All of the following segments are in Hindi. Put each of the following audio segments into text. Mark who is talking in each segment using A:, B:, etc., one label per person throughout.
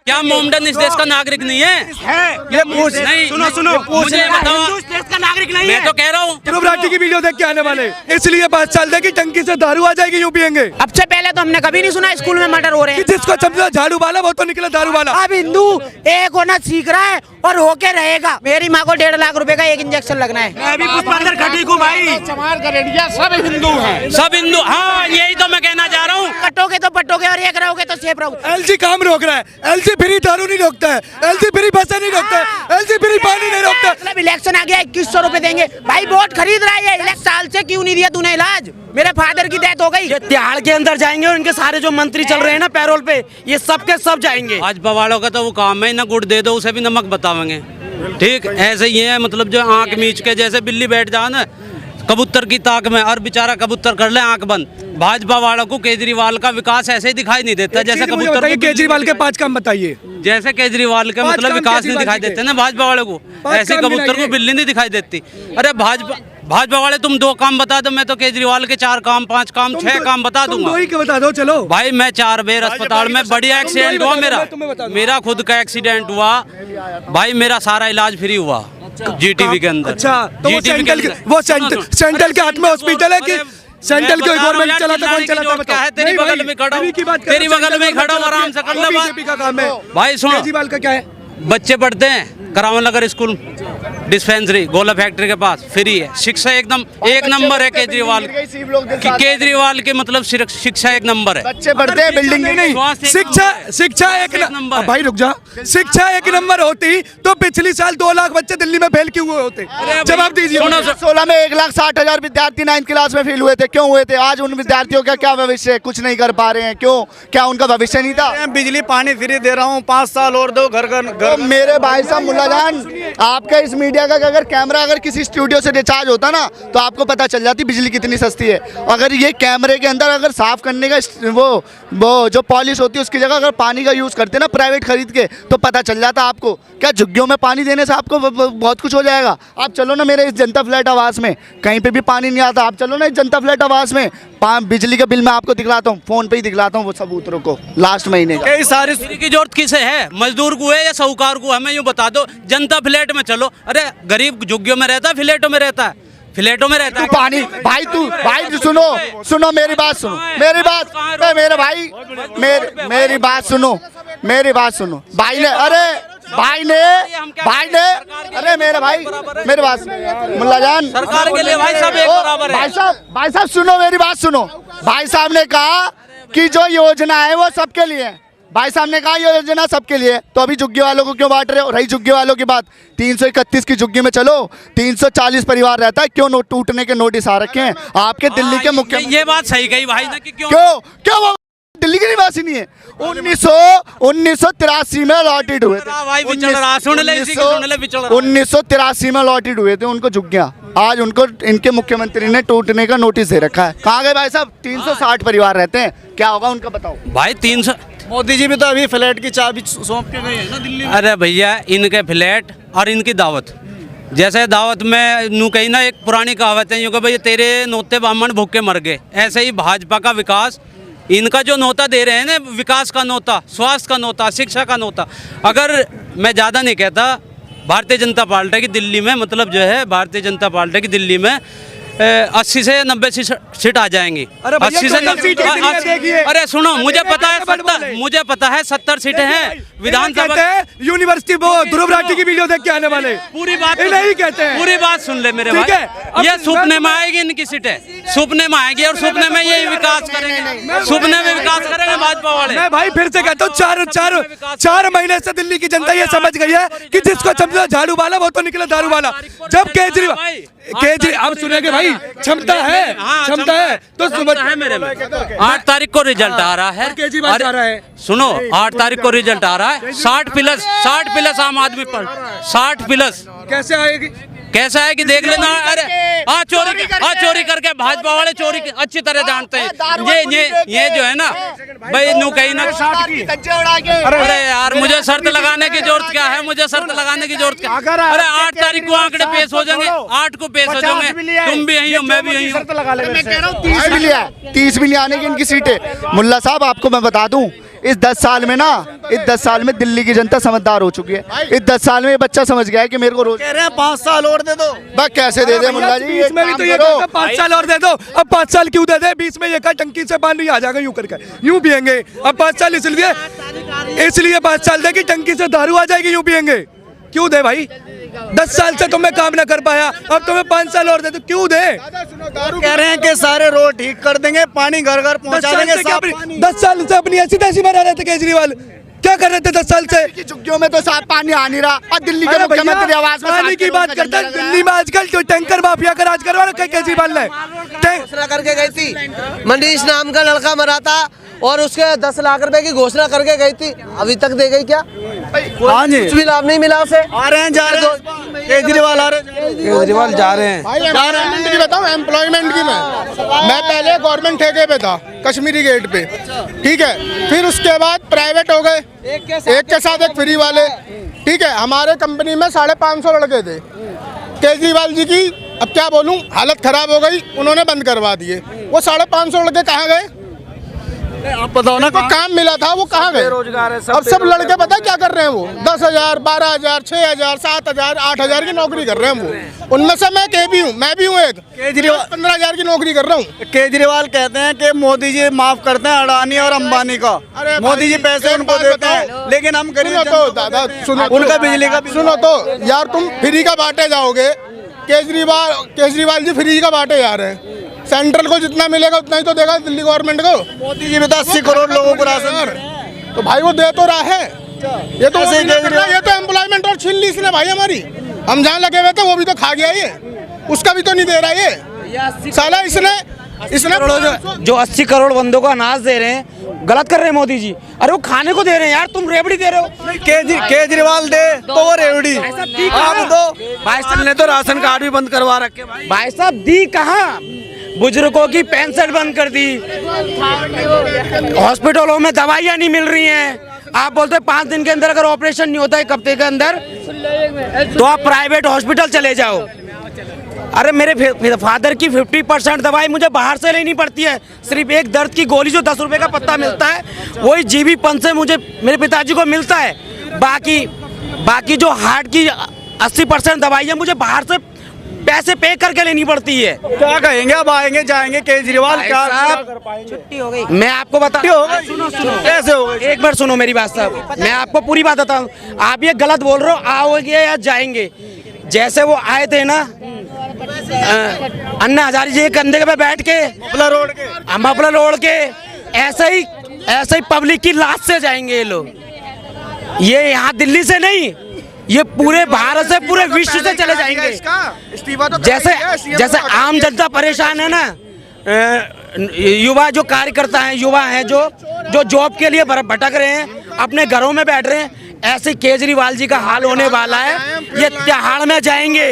A: क्या मोमडन इस देश का नागरिक नहीं है?
B: ये पूछ
A: नहीं,
B: सुनो
A: मुझे बताओ,
B: इस देश का नागरिक नहीं
A: मैं
B: है।
A: तो कह रहा हूँ
C: ध्रुव राठी की वीडियो देख के आने वाले, इसलिए 5 साल दे की टंकी से दारू आ जाएगी, यूं पियेंगे।
D: अब से पहले तो हमने कभी नहीं सुना स्कूल में मर्डर हो रहे हैं।
C: जिसको समझा झाड़ू वाला वो तो निकला दारू वाला।
D: अब हिंदू एक होना सीख रहा है और होके रहेगा। मेरी माँ को 1.5 लाख रुपए का एक इंजेक्शन लगना है।
B: मैं भी पुष्पांजलि खटीक हूँ भाई।
A: सब हिंदू। हाँ, यही तो मैं कहना चाह रहा हूँ।
D: कटोगे तो पटोगे और एक रहोगे तो सेफ रहोगे।
C: एलजी काम रोक रहा है, एलजी फ्री दारू नहीं रोकता है, एलजी फ्री पैसा नहीं रोकता है, एलजी फ्री पानी नहीं रोकता है।
D: मतलब इलेक्शन आ गया 2100 रुपए देंगे भाई, वोट खरीद रहा है ये। साल से क्यों नहीं दिया तूने इलाज? मेरे फादर की डेथ हो गई।
B: ये तिहाड़ के अंदर जाएंगे और इनके सारे जो मंत्री चल रहे हैं ना पैरोल पे, ये सब के सब जाएंगे।
A: भाजपा वालों का तो वो काम है ना, गुड़ दे दो उसे भी नमक बतावेंगे। ठीक ऐसे ही है, मतलब जो आंख मीच के जैसे बिल्ली बैठ जाए ना कबूतर की ताक में और बेचारा कबूतर कर ले आंख बंद। भाजपा वालों को केजरीवाल का विकास ऐसे ही दिखाई नहीं देता जैसे कबूतर को।
C: केजरीवाल के 5 काम बताइए।
A: जैसे केजरीवाल का मतलब विकास नहीं दिखाई देते ना भाजपा वालों को, ऐसे कबूतर को बिल्ली नहीं दिखाई देती। अरे भाजपा वाले तुम 2 काम बता दो, मैं तो केजरीवाल के 4 काम 5 काम 6 काम बता दूंगा।
C: वही के बता दो चलो
A: भाई। मैं 4 बेर अस्पताल में बढ़िया एक्सीडेंट हुआ मेरा खुद का एक्सीडेंट हुआ भाई, मेरा सारा इलाज फ्री हुआ जीटीवी के अंदर।
C: अच्छा तो वो सेंट्रल के हाथ में हॉस्पिटल है कि सेंट्रल के गवर्नमेंट चलाता, कौन चलाता बताओ?
A: तेरी बगल में खड़ा हूँ, तेरी बगल में खड़ा हूँ, आराम से कर ले बात।
C: बीजेपी का काम है
A: भाई सुनो,
C: केजरीवाल का क्या है?
A: बच्चे पढ़ते हैं करावन नगर स्कूल डिस्पेंसरी गोला फैक्ट्री के पास, फ्री है शिक्षा, एकदम एक नंबर है केजरीवाल के मतलब शिक्षा एक नंबर है।
E: बच्चे पढ़ते हैं बिल्डिंग
A: नहीं,
C: शिक्षा एक नंबर। भाई रुक जा, शिक्षा एक नंबर होती तो पिछली साल 2 लाख बच्चे दिल्ली में फेल क्यों हुए होते? जवाब दीजिए।
E: 2016 में 1,60,000 विद्यार्थी 9th क्लास में फेल हुए थे, क्यों हुए थे? आज उन विद्यार्थियों का क्या भविष्य है? कुछ नहीं कर पा रहे हैं, क्यों? क्या उनका भविष्य नहीं था?
F: बिजली पानी फ्री दे रहा हूँ, 5 साल और दो घर
E: तो मेरे भाई साहब मुल्ला जान, आपका इस मीडिया का अगर कैमरा अगर किसी स्टूडियो से रिचार्ज होता ना तो आपको पता चल जाती बिजली कितनी सस्ती है। अगर ये कैमरे के अंदर अगर साफ करने का वो जो पॉलिश होती है उसकी जगह अगर पानी का यूज़ करते ना प्राइवेट खरीद के तो पता चल जाता आपको। क्या झुग्गियों में पानी देने से आपको बहुत कुछ हो जाएगा? आप चलो ना मेरे इस जनता फ्लैट आवास में, कहीं पे भी पानी नहीं आता। आप चलो ना इस जनता फ्लैट आवास में, बिजली का बिल मैं आपको दिखलाता हूँ, फोन पे ही दिखलाता हूँ वो सबूतरों को लास्ट महीने का।
A: सारी की जरूरत किसे है? मजदूर को है या साहूकार को? हमें यूँ बता दो। जनता फ्लैट में चलो, अरे गरीब झुग्गियों में रहता है, फ्लैटों में रहता है, फ्लैटों में रहता है।
E: पानी भाई तू सुनो मेरी बात सुनो, मेरी बात मेरे भाई मेरी बात सुनो भाई ने अरे मेरे बात मुल्ला जान,
A: सरकार के लिए भाई साहब एक बराबर है।
E: भाई साहब सुनो मेरी बात सुनो। भाई साहब ने कहा कि जो योजना है वो सबके लिए है। भाई साहब ने कहा ये योजना सबके लिए, तो अभी झुग्गी वालों को क्यों बांट रहे हो? रही झुग्गी वालों की बात, 331 की झुग्गी में चलो, 340 परिवार रहता है, क्यों टूटने के नोटिस आ रखे हैं आपके दिल्ली के मुख्यमंत्री?
A: ये बात सही कही भाई ने कि
E: क्यों वो दिल्ली के निवासी नहीं है? 1983 में अलॉटेड हुए थे, 1983 में अलॉटेड हुए थे उनको झुग्गियां। आज उनको इनके मुख्यमंत्री ने टूटने का नोटिस दे रखा है। कहाँ गए भाई साहब? 360 परिवार रहते हैं, क्या होगा उनका बताओ भाई?
A: 300
F: मोदी जी भी तो अभी फ्लैट की चाबी सौंप के गए हैं ना दिल्ली में।
A: अरे भैया, इनके फ्लैट और इनकी दावत, जैसे दावत में नू कही ना, एक पुरानी कहावत है यूँ कि भाई तेरे नोते ब्राह्मण भूखे मर गए। ऐसे ही भाजपा का विकास, इनका जो नोता दे रहे हैं ना, विकास का नोता, स्वास्थ्य का नोता, शिक्षा का नोता। अगर मैं ज़्यादा नहीं कहता, भारतीय जनता पार्टी की दिल्ली में मतलब जो है भारतीय जनता पार्टी की दिल्ली में 80 से 90 सीट आ जाएंगी। 80 से 90। अरे सुनो, मुझे पता है 70 सीटें हैं विधानसभा।
C: यूनिवर्सिटी वो ध्रुव राठी की वीडियो देख के आने वाले
A: पूरी बात
C: नहीं कहते हैं।
A: पूरी बात सुन ले मेरे भाई। ये सुपने में आएगी इनकी सीटें, सुपने में आएगी और सुपने में यही विकास करेंगे, सुपने में विकास करेंगे भाजपा वाले।
C: मैं भाई फिर से कहता हूँ, 4 महीने से दिल्ली की जनता ये समझ गई है कि जिसको समझा झाड़ू वाला वो तो निकला दारू वाला। जब केजरीवाल अब सुनेंगे भाई, क्षमता है तो
A: है मेरे में। 8 तारीख को रिजल्ट आ रहा है,
C: केजरीवाल आ रहा है।
A: सुनो, 8 तारीख को रिजल्ट आ रहा है। 60 प्लस आम आदमी पर 60 प्लस
C: कैसे आएगी?
A: कैसा है कि देख लेना। अरे चोरी करके भाजपा वाले चोरी अच्छी तरह जानते हैं। ये जो है ना भाई, नू कहीं ना। अरे यार, मुझे शर्त लगाने की जरूरत क्या है? अरे 8 तारीख को आंकड़े पेश हो जाएंगे, 8 को पेश हो जाएंगे। तुम भी यही हो, मैं भी यही हूँ।
E: 30 भी नहीं आने की इनकी सीटें। मुल्ला साहब आपको मैं बता दूं, इस 10 साल में ना, इस 10 साल में दिल्ली की जनता समझदार हो चुकी है। इस 10 साल में ये बच्चा समझ गया है कि मेरे को रोज
F: कह रहे हैं 5 साल और दे दो।
E: बस कैसे दे दे मुल्ला जी,
C: बीच में भी तो ये कहता 5 साल और दे दो। अब 5 साल क्यों दे दे? बीच में ये कहा टंकी से पानी आ जाएगा यूं करके, यूं पियेंगे। अब 5 साल इसलिए 5 साल दे कि टंकी से दारू आ जाएगी, यूं पियेंगे। क्यों दे भाई? 10 साल से तुम्हें काम ना कर पाया, अब तुम्हें 5 साल और दे तो क्यों दे?
F: कह रहे हैं कि सारे रोड ठीक कर देंगे, पानी घर घर पहुंचा देंगे।
C: 10 साल से अपनी ऐसी तैसी बना रहे थे केजरीवाल। क्या कर रहे थे 10 साल से?
E: झुग्गियों में तो साफ पानी आ नहीं रहा, और दिल्ली के मुख्यमंत्री आवास में
C: पानी की बात करते हैं। दिल्ली में आजकल जो टैंकर माफिया का राज करवा रखा है केजरीवाल ने।
G: घोषणा करके गई थी, मनीष नाम का लड़का मरा था और उसके 10 लाख रुपए की घोषणा करके गई थी, अभी तक दे गई क्या?
F: हाँ जी,
G: कुछ भी लाभ नहीं मिला उसे।
F: आ रहे हैं जा रहे हैं केजरीवाल, आ रहे हैं
G: केजरीवाल जा रहे हैं।
H: एम्प्लॉयमेंट की बताऊं, एम्प्लॉयमेंट की मैं पहले गवर्नमेंट ठेके पे था कश्मीरी गेट पे, ठीक है, फिर उसके बाद प्राइवेट हो गए, एक के साथ एक फ्री वाले, ठीक है। हमारे कंपनी में 550 लड़के थे। केजरीवाल जी की अब क्या बोलूं, हालत खराब हो गई, उन्होंने बंद करवा दिए। वो 550 लड़के कहाँ गए?
F: आप बताओ ना,
H: को काम मिला था वो कहाँ गए? अब सब लड़के पता है क्या कर रहे हैं? वो 10,000, 12,000, 6,000, 7,000, 8,000 की नौकरी कर रहे हैं वो। उनमें से मैं भी हूँ, एक
F: केजरीवाल
H: 15,000 की नौकरी कर रहा हूँ।
F: केजरीवाल कहते हैं कि मोदी जी माफ करते हैं अडानी और अंबानी का।
H: अरे
F: मोदी जी पैसे
H: एक
F: उनको
H: बात
F: देते
H: बताओ,
F: हैं, लेकिन हम गरीब
H: सुनो तो दादा, सुनो
F: उनका बिजली का
H: सुनो तो यार, तुम फ्री का बांटे जाओगे। केजरीवाल जी फ्री का बांटे जा रहे हैं। सेंट्रल को जितना मिलेगा उतना ही तो देगा दिल्ली गवर्नमेंट को।
F: मोदी जी भी तो 80 करोड़ लोगों को राशन,
H: तो भाई वो दे तो रहा है। ये तो एम्प्लॉयमेंट और छीन ली इसने भाई हमारी। हम जहाँ लगे हुए थे वो भी तो खा गया ये, उसका भी तो नहीं दे रहा ये साला। इसने
B: जो 80 करोड़ बंदों को अनाज दे रहे हैं, गलत कर रहे हैं मोदी जी। अरे वो खाने को दे रहे हैं यार, तुम रेवड़ी दे रहे हो।
F: केजरीवाल दे तो वो रेवड़ी, आप दो।
B: भाई साहब ने तो राशन कार्ड भी बंद करवा रखे। भाई साहब दी कहाँ? बुजुर्गों की पेंशन बंद कर दी, हॉस्पिटलों में दवाइयाँ नहीं मिल रही हैं। आप बोलते 5 दिन के अंदर अगर ऑपरेशन नहीं होता, 1 हफ्ते के अंदर, तो आप प्राइवेट हॉस्पिटल चले जाओ। अरे मेरे फादर की 50% दवाई मुझे बाहर से लेनी पड़ती है। सिर्फ एक दर्द की गोली जो 10 रुपए का पत्ता मिलता है, वही जीबी पंच से मुझे मेरे पिताजी को मिलता है। बाकी जो हार्ट की 80% दवाई है, मुझे बाहर से पैसे पे करके लेनी पड़ती है।
F: क्या कहेंगे? अब आएंगे जाएंगे केजरीवाल, क्या कर पाएंगे?
D: छुट्टी हो गई।
B: मैं आपको बता,
F: सुनो कैसे हो गई?
B: एक बार सुनो मेरी बात साहब, मैं आपको पूरी बात बताऊं। आप ये गलत बोल रहे हो, आओगे या जाएंगे। जैसे वो आए थे ना, अन्ना हजारी जी के कंधे पे बैठ के मफलर रोड के, ऐसे ही पब्लिक की लाश से जाएंगे ये लोग। ये यहाँ दिल्ली से नहीं, ये पूरे भारत से, पूरे विश्व से चले जाएंगे। जैसे आम जनता परेशान है ना, युवा जो कार्यकर्ता हैं, युवा हैं जो जॉब के लिए भटक रहे हैं, अपने घरों में बैठ रहे हैं, ऐसे केजरीवाल जी का हाल होने वाला है। ये तिहाड़ में जाएंगे,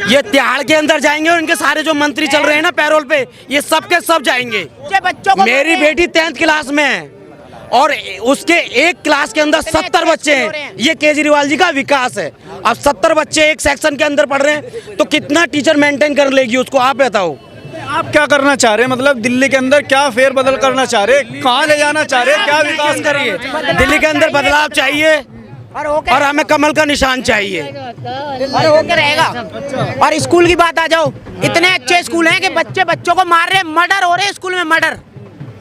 B: ये तिहाड़ के अंदर जाएंगे, और इनके सारे जो मंत्री चल रहे हैं ना पैरोल पे, ये सब के सब जाएंगे। मेरी बेटी 10th क्लास में है और उसके एक क्लास के अंदर 70 बच्चे हैं। ये केजरीवाल जी का विकास है। अब 70 बच्चे एक सेक्शन के अंदर पढ़ रहे हैं, तो कितना टीचर मेंटेन कर लेगी उसको, आप बताओ।
F: आप क्या करना चाह रहे हैं? मतलब दिल्ली के अंदर क्या फेर बदल करना चाह रहे हैं? कहाँ ले जाना चाह रहे हैं? क्या विकास करिए?
B: दिल्ली के अंदर बदलाव चाहिए और हमें कमल का निशान चाहिए।
D: और होके रहेगा। और स्कूल की बात आ जाओ, इतने अच्छे स्कूल हैं कि बच्चों को मार रहे, मर्डर हो रहे हैं स्कूल में, मर्डर।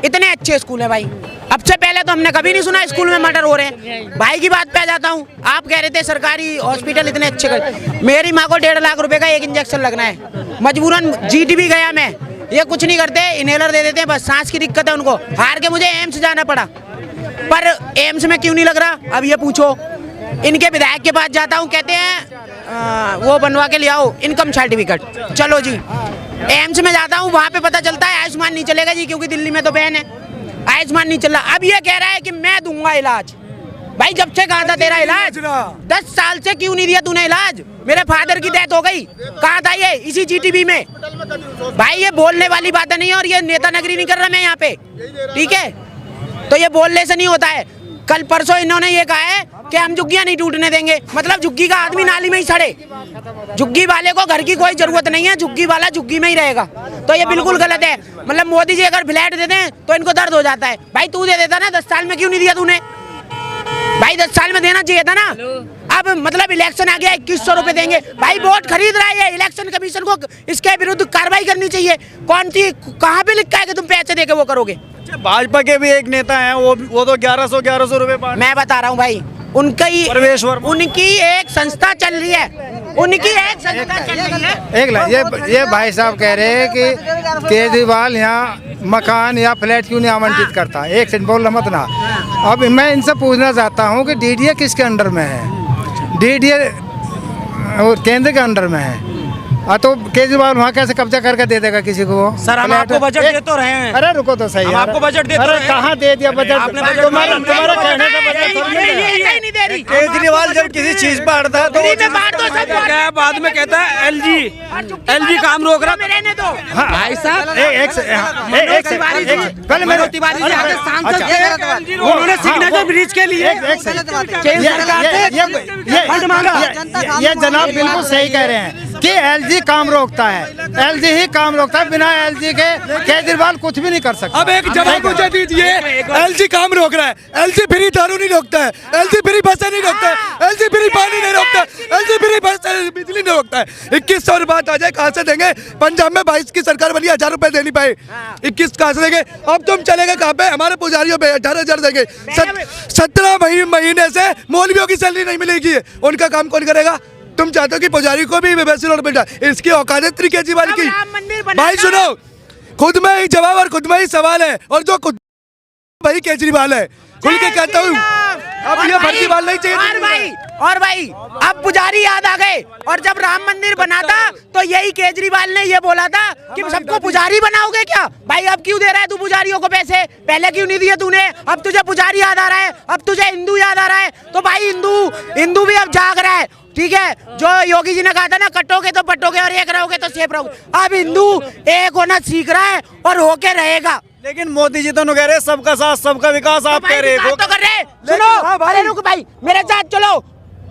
D: इतने अच्छे स्कूल है भाई, अब से पहले तो हमने कभी नहीं सुना स्कूल में मर्डर हो रहे हैं। भाई की बात पे आ जाता हूँ, आप कह रहे थे सरकारी हॉस्पिटल इतने अच्छे कर, मेरी माँ को 1.5 लाख रुपए का एक इंजेक्शन लगना है, मजबूरन जीटीबी गया मैं। ये कुछ नहीं करते, इनहेलर दे देते हैं, बस सांस की दिक्कत है उनको, हार के मुझे एम्स जाना पड़ा। पर एम्स में क्यों नहीं लग रहा, अब ये पूछो। इनके विधायक के पास जाता हूँ, कहते हैं वो बनवा के ले आओ इनकम सर्टिफिकेट। चलो जी, एम्स में जाता हूँ, वहाँ पे पता चलता है आयुष्मान नहीं चलेगा जी, क्योंकि दिल्ली में तो बैन है, आयुष्मान नहीं चल रहा। अब ये कह रहा है कि मैं दूंगा इलाज। भाई जब से कहा था तेरा इलाज, 10 साल से क्यों नहीं दिया तूने इलाज? मेरे फादर की डेथ हो गई, कहा था ये इसी जीटीबी में। भाई ये बोलने वाली बात नहीं है, और ये नेता नगरी नहीं कर रहा मैं यहाँ पे, ठीक है? तो ये बोलने से नहीं होता है। कल परसों इन्होंने ये कहा है कि हम झुग्गियां नहीं टूटने देंगे, मतलब झुग्गी का आदमी नाली में ही सड़े। झुग्गी वाले को घर की कोई जरूरत नहीं है, झुग्गी वाला झुग्गी में ही रहेगा। तो ये बिल्कुल गलत है। मतलब मोदी जी अगर फ्लैट दे दें तो इनको दर्द हो जाता है। भाई तू दे देता ना, 10 साल में क्यों नहीं दिया तूने? भाई 10 साल में देना चाहिए था ना। अब मतलब इलेक्शन आ गया, 2100 रुपए देंगे। भाई वोट खरीद रहा है, इलेक्शन कमीशन को इसके विरुद्ध कार्रवाई करनी चाहिए। कौन सी कहाँ पे लिखा है कि तुम पैसे देके वो करोगे?
F: भाजपा के भी एक नेता हैं, वो तो 1100 रुपए बांट।
D: मैं बता रहा हूँ भाई, उनकी एक संस्था चल रही है, उनकी एक संस्था चल रही है।
I: ये भाई साहब कह रहे हैं कि केजरीवाल यहाँ मकान या फ्लैट क्यों नहीं आवंटित करता। एक सेकंड बोल मत ना। अब मैं इनसे पूछना चाहता हूँ कि डीडीए किसके अंडर में है? डीडीए केंद्र के अंडर में है। तो केजरीवाल वहाँ कैसे कब्जा करके दे देगा किसी को?
B: सर हम आपको बजट दे तो रहे हैं।
I: अरे रुको तो सही,
B: आपको बजट दे तो रहे हैं।
I: कहाँ दे दिया बजट? तुम्हारा कहने का बजट।
F: केजरीवाल जब किसी चीज पर अड़ता है तो
B: बाद में कहता है एलजी काम रोक रहा है। भाई साहब
I: पहले मेरे
B: उन्होंने सिग्नेचर ब्रिज के लिए
I: ये जनाब बिल्कुल सही कह रहे हैं कि एलजी काम रोकता है, एलजी ही काम रोकता है। बिना एलजी के केजरीवाल कुछ भी नहीं कर सकता।
C: अब एक जवाब मुझे दीजिए, एलजी काम रोक रहा है, एलजी फ्री दारू नहीं रोकता है, एलजी फ्री बसें नहीं रोकता है, एलजी फ्री पानी नहीं रोकता है, एलजी फ्री बिजली नहीं रोकता है। 2100 बात आ जाए, कहाँ से देंगे? पंजाब में 22 की सरकार बनी, 1000 रुपए दे नहीं पाए, 21 कहाँ से देंगे? अब तुम चलेंगे कहाँ पे? हमारे पुजारियों पे 18,000 देंगे। 17 महीने से मौलवियों की सैलरी नहीं मिलेगी, उनका काम कौन करेगा? तुम चाहते हो कि पुजारी को भी वैसे लोड मिल जाए? इसकी औकात है केजरीवाल की? भाई सुनो, खुद में ही जवाब और खुद में ही सवाल है, और जो खुद भाई केजरीवाल है, खुल के कहता हूँ। अब ये फर्जीवाल नहीं चाहिए।
D: और भाई अब पुजारी याद आ गए। और जब राम मंदिर बना था तो यही केजरीवाल ने ये बोला था कि सबको पुजारी बनाओगे क्या? भाई अब क्यों दे रहा है तू पुजारियों को पैसे? पहले क्यों नहीं दिए तूने? अब तुझे पुजारी याद आ रहा है, अब तुझे हिंदू याद आ रहा है। तो भाई हिंदू भी अब जाग रहा है, ठीक है? जो योगी जी ने कहा था ना, कटोगे तो पटोगे और एक रहोगे तो सेफ रहोगे। अब हिंदू एक होना सीख रहा है और होके रहेगा।
F: लेकिन मोदी जी तो कह रहे सबका साथ सबका विकास, आप कह रहे हो
D: तो कर रहे। सुनो अरे रुक भाई, मेरे साथ चलो,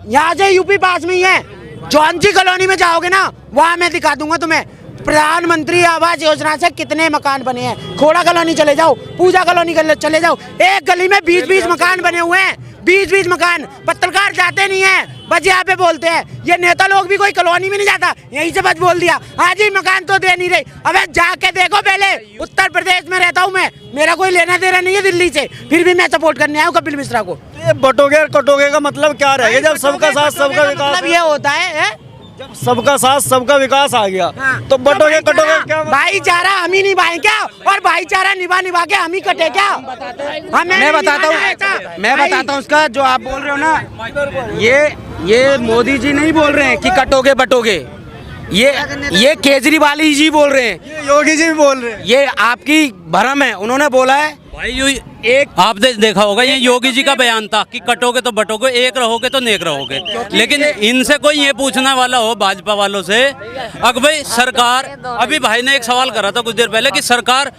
D: यहाँ से यूपी पास में ही है। जॉन्सी कॉलोनी में जाओगे ना, वहाँ मैं दिखा दूंगा तुम्हें प्रधानमंत्री आवास योजना से कितने मकान बने हैं। खोड़ा कॉलोनी चले जाओ, पूजा कॉलोनी चले जाओ, एक गली में 20-20 मकान बने हुए हैं, 20-20 मकान। पत्रकार जाते नहीं है, बस यहाँ पे बोलते हैं। ये नेता लोग भी कोई कॉलोनी में नहीं जाता, यहीं से बस बोल दिया आज ही मकान तो दे नहीं रहे। अबे जाके देखो, पहले उत्तर प्रदेश में रहता हूँ मैं, मेरा कोई लेना देना नहीं है दिल्ली से, फिर भी मैं सपोर्ट करने आया हूँ कपिल मिश्रा को।
F: ये बटोगे कटोगे का मतलब क्या रहेगा? जब सबका साथ सबका विकास,
D: मतलब ये होता है
F: जब सबका साथ सबका विकास आ गया तो बटोगे कटोगे क्या?
D: भाईचारा हम ही निभाएं क्या? और भाईचारा निभा के हम ही कटे क्या?
B: मैं बताता हूँ उसका, जो आप बोल रहे हो ना, ये मोदी जी नहीं बोल रहे हैं कि कटोगे बटोगे, ये केजरीवाल जी बोल रहे हैं,
F: ये योगी जी भी बोल रहे हैं।
B: ये आपकी भ्रम है। उन्होंने बोला है
A: भाई एक आपने देखा होगा, ये योगी जी का बयान था कि कटोगे तो बटोगे, एक रहोगे तो नेक रहोगे। लेकिन इनसे कोई ये पूछने वाला हो भाजपा वालों से, अगर भाई सरकार, अभी भाई ने एक सवाल करा था कुछ देर पहले कि सरकार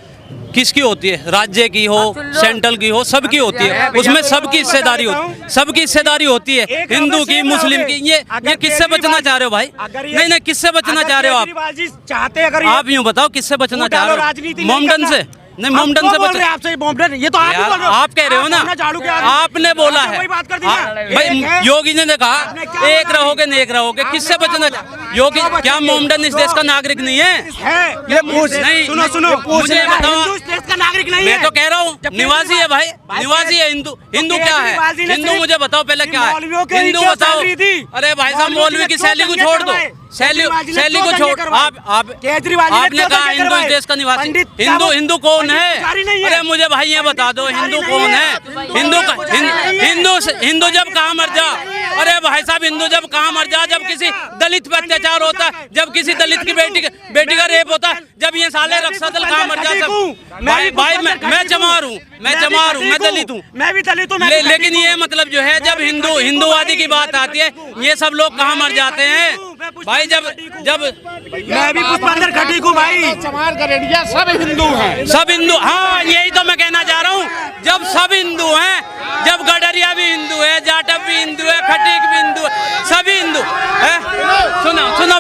A: किसकी होती है? राज्य की हो, सेंट्रल की हो, सबकी होती है, उसमें सबकी हिस्सेदारी होती, सबकी हिस्सेदारी होती है, हिंदू की, मुस्लिम की। ये किससे बचना चाह रहे हो भाई? नहीं, किससे बचना चाह रहे हो आप?
B: चाहते अगर
A: आप यूँ बताओ, किससे बचना चाह रहे हो? मोमडन से? नहीं, मोमडन से बच
B: आपसे मोमडन, ये तो आप ही बोल रहे हो।
A: आप कह रहे हो ना, आपने बोला है भाई, योगी ने कहा एक रहोगे नेक रहोगे, किससे बचना? योगी क्या मोमडन इस देश का नागरिक नहीं है?
B: ये पूछ
A: नहीं,
B: सुनो
A: मुझे बताओ,
B: देश का नागरिक नहीं है।
A: मैं तो कह रहा हूँ निवासी है भाई, निवासी है। हिंदू क्या है? हिंदू मुझे बताओ पहले क्या है? हिंदू बताओ। अरे भाई साहब, मौलवी की सैली को छोड़ दो, सैली को छोड़। आपने कहा हिंदू इस देश का निवासी। हिंदू कौन है? अरे मुझे भाई ये बता दो, हिंदू कौन है? हिंदू जब कहाँ मर जा? अरे भाई साहब, हिंदू जब कहाँ मर जा? जब किसी दलित पे अत्याचार होता है, जब किसी दलित की बेटी का रेप होता है, जब ये साले रक्षा दल कहाँ मर जा? सब भाई मैं चमार हूँ, मैं दलित हूँ,
B: मैं भी दलित हूँ।
A: लेकिन ये मतलब जो है, जब हिंदूवादी की बात आती है, ये सब लोग कहाँ मर जाते हैं भाई? जब
B: मैं भी पुष्पेंद्र खटीक हूँ भाई,
H: चमार गरेडिया सब हिंदू हैं।
A: सब हिंदू, हाँ यही तो मैं कहना चाह रहा हूँ। जब सब हिंदू हिंदू हैं, जब गडरिया भी हिंदू है, जाटव भी हिंदू है, खटीक भी हिंदू है, सभी हिंदू है। सुनो सुनो